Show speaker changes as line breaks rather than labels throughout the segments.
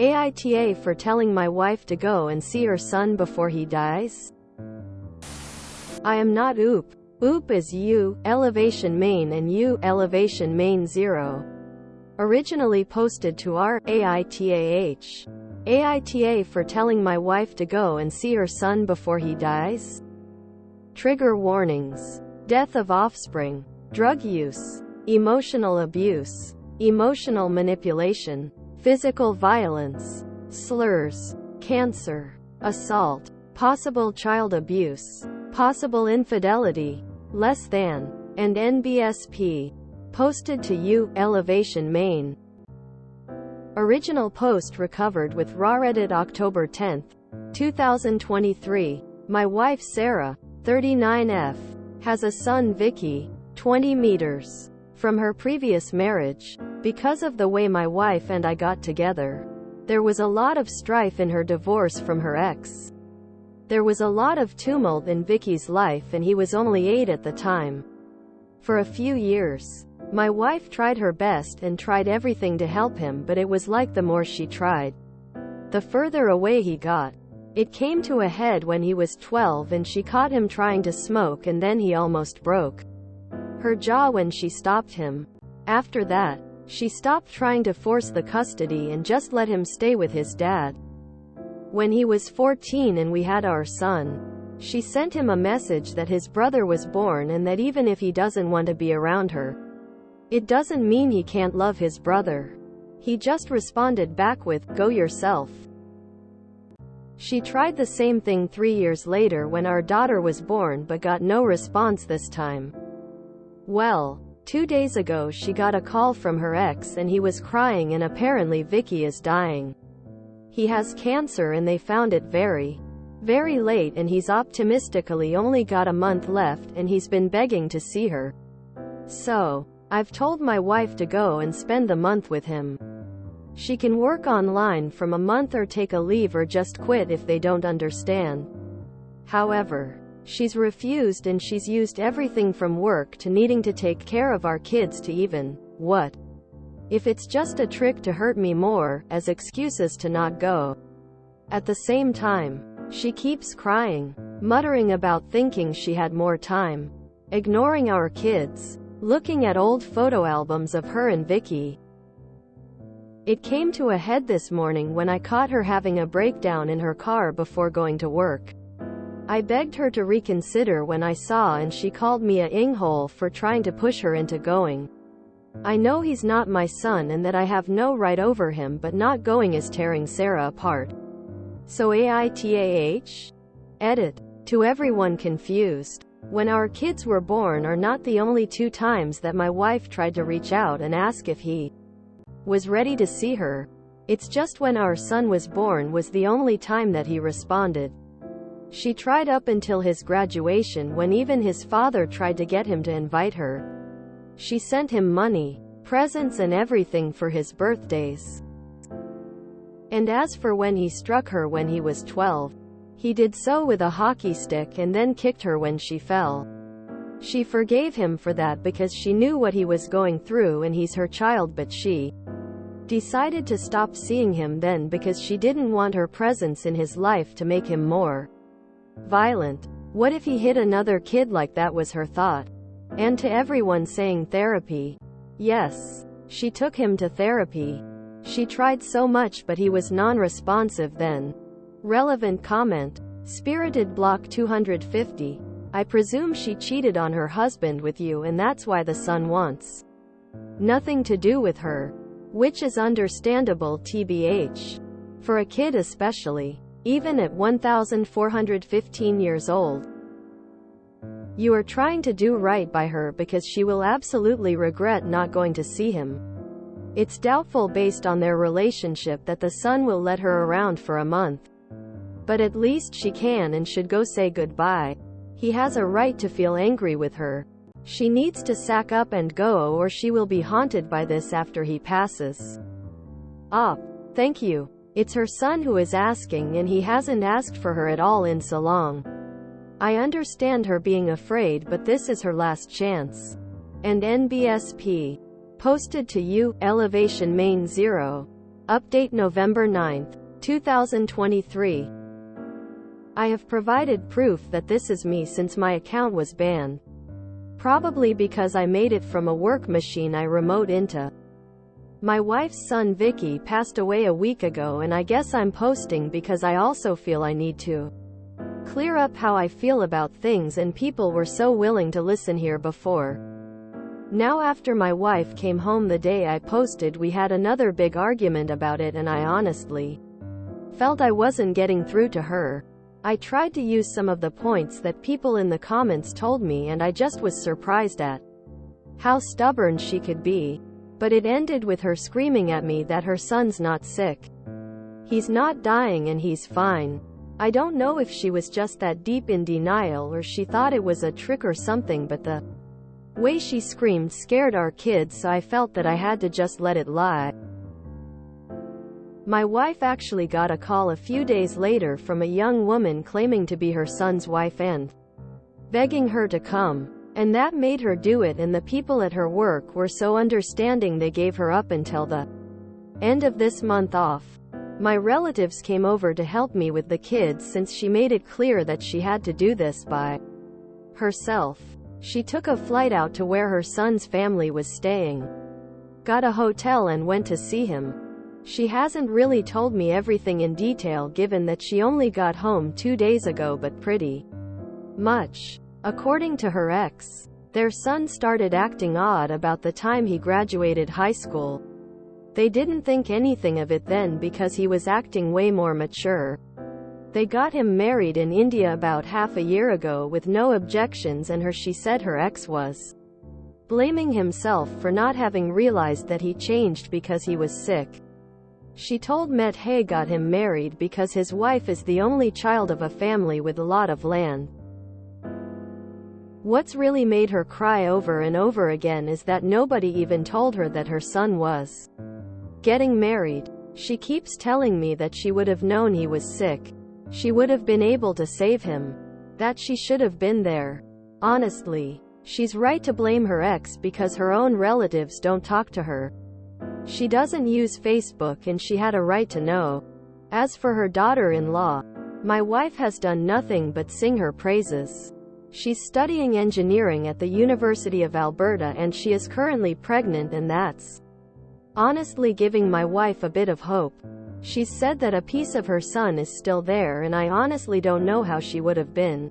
AITA for telling my wife to go and see her son before he dies? I am not OOP. OOP is U, elevation main, and U, elevation main 0. Originally posted to our AITAH. AITA for telling my wife to go and see her son before he dies? Trigger warnings. Death of offspring. Drug use. Emotional abuse. Emotional manipulation. Physical violence. Slurs. Cancer. Assault. Possible child abuse. Possible infidelity. Less than. And NBSP. Posted to U, elevation main. Original post recovered with RedditorUpdates October 10, 2023. My wife Sarah, 39F, has a son Vicky, 20 meters, from her previous marriage. Because of the way my wife and I got together, there was a lot of strife in her divorce from her ex. There was a lot of tumult in Vicky's life and he was only 8 at the time. For a few years, my wife tried her best and tried everything to help him, but it was like the more she tried, the further away he got. It came to a head when he was 12 and she caught him trying to smoke and then he almost broke her jaw when she stopped him. After that, she stopped trying to force the custody and just let him stay with his dad. When he was 14 and we had our son, she sent him a message that his brother was born and that even if he doesn't want to be around her, it doesn't mean he can't love his brother. He just responded back with, "Go yourself." She tried the same thing 3 years later when our daughter was born but got no response this time. Well, 2 days ago she got a call from her ex and he was crying and apparently Vicky is dying. He has cancer and they found it very late and he's optimistically only got a month left and he's been begging to see her. So, I've told my wife to go and spend the month with him. She can work online from a month or take a leave or just quit if they don't understand. However, she's refused and she's used everything from work to needing to take care of our kids to even, what if it's just a trick to hurt me more, as excuses to not go. At the same time, she keeps crying, muttering about thinking she had more time, ignoring our kids, looking at old photo albums of her and Vicky. It came to a head this morning when I caught her having a breakdown in her car before going to work. I begged her to reconsider when I saw and she called me a inghole for trying to push her into going. I know he's not my son and that I have no right over him, but not going is tearing Sarah apart. So AITAH? Edit. To everyone confused. When our kids were born are not the only 2 times that my wife tried to reach out and ask if he was ready to see her. It's just when our son was born was the only time that he responded. She tried up until his graduation when even his father tried to get him to invite her. She sent him money, presents and everything for his birthdays. And as for when he struck her when he was 12, he did so with a hockey stick and then kicked her when she fell. She forgave him for that because she knew what he was going through and he's her child, but she decided to stop seeing him then because she didn't want her presence in his life to make him more violent. What if he hit another kid? Like that was her thought. And to everyone saying therapy. Yes, she took him to therapy. She tried so much but he was non-responsive then. Relevant comment. Spirited Block 250. I presume she cheated on her husband with you and that's why the son wants nothing to do with her. Which is understandable tbh. For a kid especially. Even at 1415 years old. You are trying to do right by her because she will absolutely regret not going to see him. It's doubtful based on their relationship that the son will let her around for a month. But at least she can and should go say goodbye. He has a right to feel angry with her. She needs to sack up and go or she will be haunted by this after he passes. Thank you. It's her son who is asking and he hasn't asked for her at all in so long. I understand her being afraid but this is her last chance. And NBSP. Posted to you, elevation main 0. Update November 9, 2023. I have provided proof that this is me since my account was banned. Probably because I made it from a work machine I remote into. My wife's son Vicky passed away a week ago, and I guess I'm posting because I also feel I need to clear up how I feel about things, and people were so willing to listen here before. Now after my wife came home the day I posted, we had another big argument about it, and I honestly felt I wasn't getting through to her. I tried to use some of the points that people in the comments told me, and I just was surprised at how stubborn she could be. But it ended with her screaming at me that her son's not sick. He's not dying and he's fine. I don't know if she was just that deep in denial or she thought it was a trick or something, but the way she screamed scared our kids, so I felt that I had to just let it lie. My wife actually got a call a few days later from a young woman claiming to be her son's wife and begging her to come. And that made her do it, and the people at her work were so understanding they gave her up until the end of this month off. My relatives came over to help me with the kids since she made it clear that she had to do this by herself. She took a flight out to where her son's family was staying, got a hotel and went to see him. She hasn't really told me everything in detail given that she only got home 2 days ago, but pretty much, according to her ex, their son started acting odd about the time he graduated high school. They didn't think anything of it then because he was acting way more mature. They got him married in India about half a year ago with no objections, and she said her ex was blaming himself for not having realized that he changed because he was sick. She told Met Hay got him married because his wife is the only child of a family with a lot of land. What's really made her cry over and over again is that nobody even told her that her son was getting married. She keeps telling me that she would have known he was sick. She would have been able to save him. That she should have been there. Honestly, she's right to blame her ex because her own relatives don't talk to her. She doesn't use Facebook, and she had a right to know. As for her daughter-in-law, my wife has done nothing but sing her praises. She's studying engineering at the University of Alberta, and she is currently pregnant, and that's honestly giving my wife a bit of hope. She's said that a piece of her son is still there, and I honestly don't know how she would have been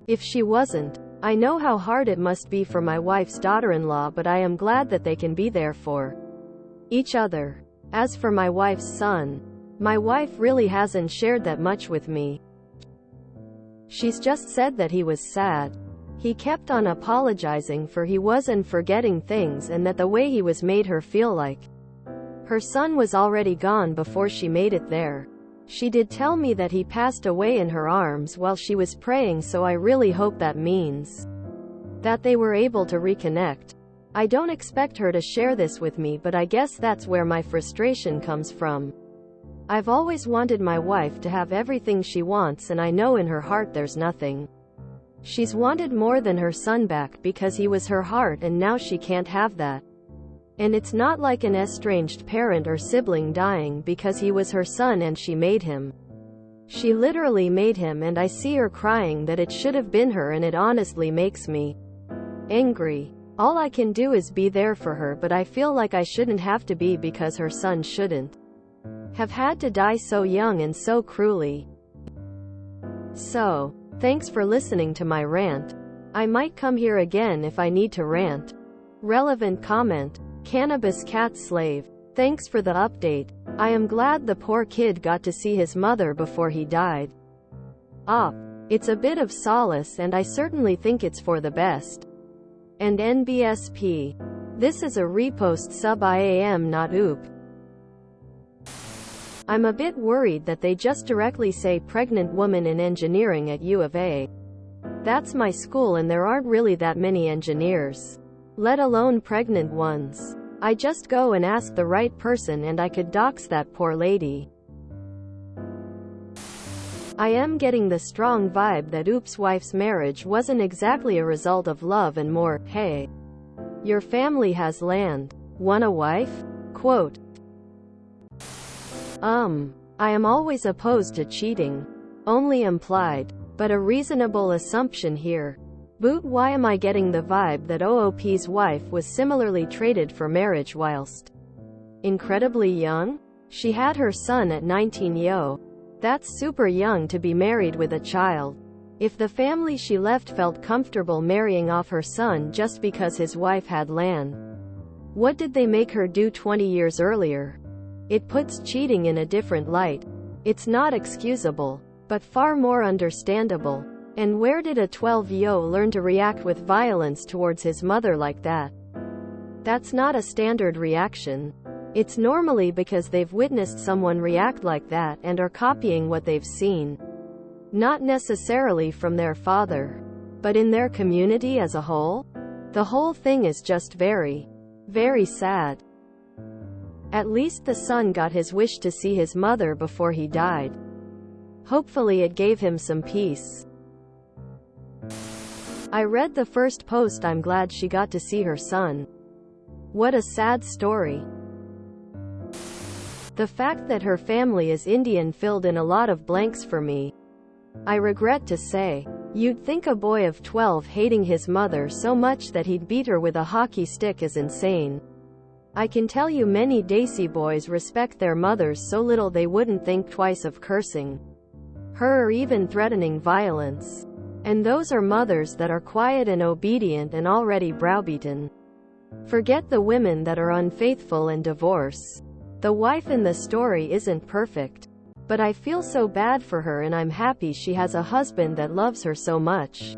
if she wasn't. I know how hard it must be for my wife's daughter-in-law, but I am glad that they can be there for each other. As for my wife's son, my wife really hasn't shared that much with me. She's just said that he was sad. He kept on apologizing for he wasn't forgetting things, and that the way he was made her feel like her son was already gone before she made it there. She did tell me that he passed away in her arms while she was praying, so I really hope that means that they were able to reconnect. I don't expect her to share this with me, but I guess that's where my frustration comes from. I've always wanted my wife to have everything she wants, and I know in her heart there's nothing. She's wanted more than her son back because he was her heart, and now she can't have that. And it's not like an estranged parent or sibling dying because he was her son and she made him. She literally made him, and I see her crying that it should have been her, and it honestly makes me angry. All I can do is be there for her, but I feel like I shouldn't have to be because her son shouldn't have had to die so young and so cruelly. So, thanks for listening to my rant. I might come here again if I need to rant. Relevant comment. Cannabis cat slave. Thanks for the update. I am glad the poor kid got to see his mother before he died. It's a bit of solace, and I certainly think it's for the best. And NBSP. This is a repost sub IAM not OOP. I'm a bit worried that they just directly say pregnant woman in engineering at U of A. That's my school, and there aren't really that many engineers, let alone pregnant ones. I just go and ask the right person and I could dox that poor lady. I am getting the strong vibe that Oop's wife's marriage wasn't exactly a result of love and more, hey, your family has land. Want a wife? Quote. I am always opposed to cheating. Only implied. But a reasonable assumption here. Boot, why am I getting the vibe that OOP's wife was similarly traded for marriage whilst incredibly young? She had her son at 19. Yo. That's super young to be married with a child. If the family she left felt comfortable marrying off her son just because his wife had land, what did they make her do 20 years earlier? It puts cheating in a different light. It's not excusable, but far more understandable. And where did a 12-year-old learn to react with violence towards his mother like that? That's not a standard reaction. It's normally because they've witnessed someone react like that and are copying what they've seen. Not necessarily from their father, but in their community as a whole. The whole thing is just very, very sad. At least the son got his wish to see his mother before he died. Hopefully it gave him some peace. I read the first post. I'm glad she got to see her son. What a sad story. The fact that her family is Indian filled in a lot of blanks for me. I regret to say. You'd think a boy of 12 hating his mother so much that he'd beat her with a hockey stick is insane. I can tell you many Desi boys respect their mothers so little they wouldn't think twice of cursing her or even threatening violence. And those are mothers that are quiet and obedient and already browbeaten. Forget the women that are unfaithful and divorce. The wife in the story isn't perfect. But I feel so bad for her and I'm happy she has a husband that loves her so much.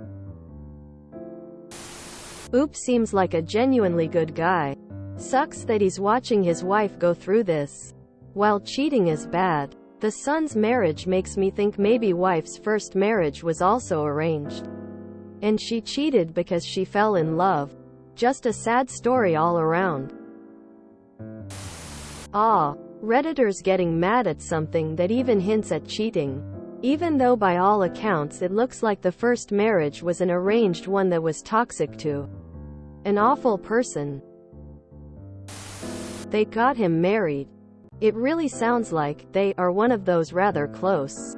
Oop seems like a genuinely good guy. Sucks that he's watching his wife go through this. While cheating is bad, the son's marriage makes me think maybe wife's first marriage was also arranged. And she cheated because she fell in love. Just a sad story all around. Redditors getting mad at something that even hints at cheating. Even though by all accounts it looks like the first marriage was an arranged one that was toxic to an awful person. They got him married. It really sounds like they are one of those rather close,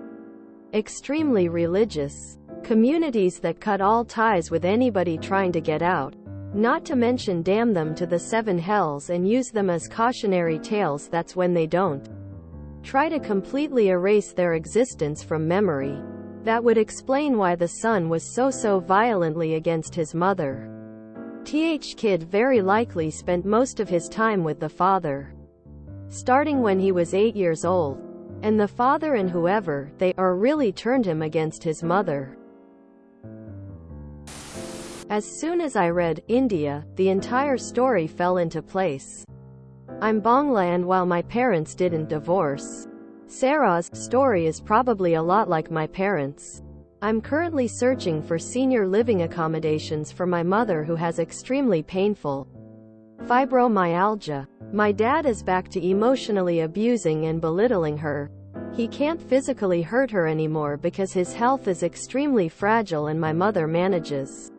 extremely religious communities that cut all ties with anybody trying to get out. Not to mention damn them to the 7 hells and use them as cautionary tales. That's when they don't try to completely erase their existence from memory. That would explain why the son was so violently against his mother. Kid very likely spent most of his time with the father, starting when he was 8 years old. And the father and whoever they are really turned him against his mother. As soon as I read India, the entire story fell into place. I'm Bangla and while my parents didn't divorce, Sarah's story is probably a lot like my parents'. I'm currently searching for senior living accommodations for my mother who has extremely painful fibromyalgia. My dad is back to emotionally abusing and belittling her. He can't physically hurt her anymore because his health is extremely fragile and my mother manages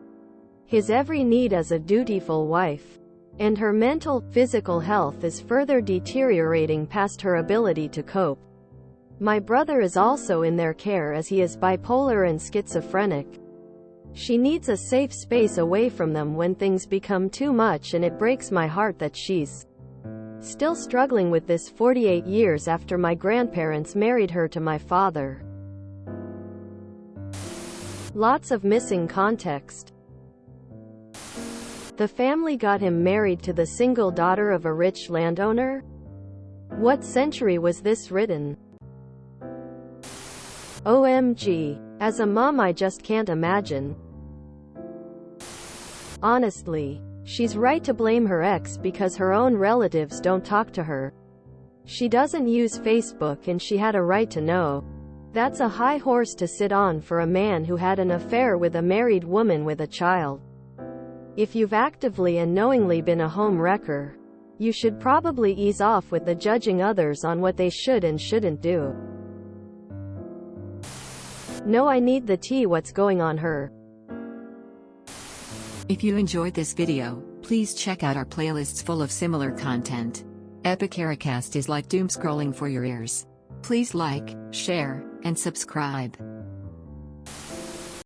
his every need as a dutiful wife. And her mental, physical health is further deteriorating past her ability to cope. My brother is also in their care as he is bipolar and schizophrenic. She needs a safe space away from them when things become too much, and it breaks my heart that she's still struggling with this 48 years after my grandparents married her to my father. Lots of missing context. The family got him married to the single daughter of a rich landowner? What century was this written? OMG. As a mom I just can't imagine. Honestly, she's right to blame her ex because her own relatives don't talk to her. She doesn't use Facebook and she had a right to know. That's a high horse to sit on for a man who had an affair with a married woman with a child. If you've actively and knowingly been a home wrecker, you should probably ease off with the judging others on what they should and shouldn't do. No, I need the tea. What's going on her?
If you enjoyed this video, please check out our playlists full of similar content. Epicaricast is like doom scrolling for your ears. Please like, share, and subscribe.